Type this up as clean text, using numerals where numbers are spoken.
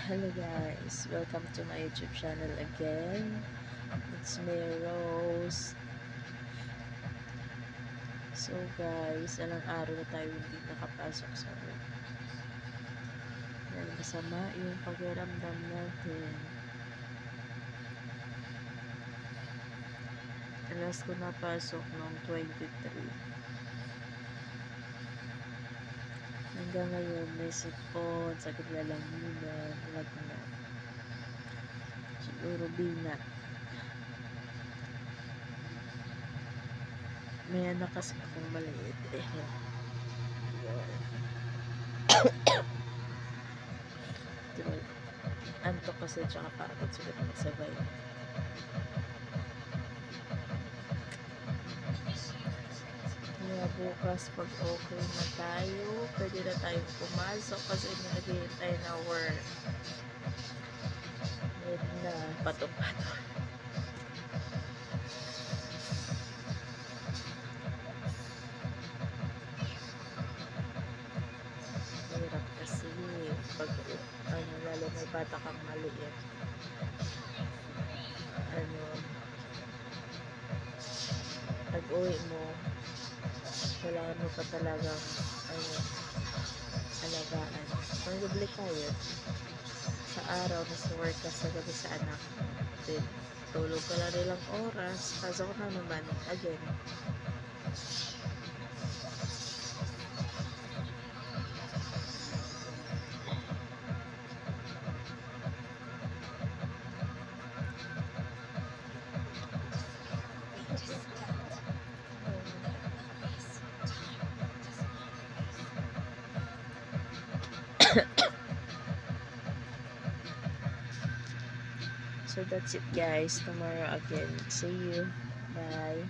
Hello guys, welcome to my YouTube channel again. It's me, Rose. So guys, alang araw na tayo hindi nakapasok sa work. Dahil masama yung pakiramdam natin. Last ko napasok noong 23. Hanggang ngayon, may sipon, sakit lalamunan, lagnat. Siguro binat. May anak kasi akong maliit. Antok kasi tsaka pagod sulit magsabay. Kaya bukas pag okay na tayo, pwede na tayong pumasok kasi may naghihintay na work. Yan na, patok-patok. Hirap kasi pag lalo may bata kang maliit. Pag uwi mo, kailangan mo pa talagang alagaan. Pag-public sa araw, nasa work ka sa gabi sa anak. Then, tulog ka lang nilang oras, pasok na naman again. So that's it guys. Tomorrow again. See you. Bye.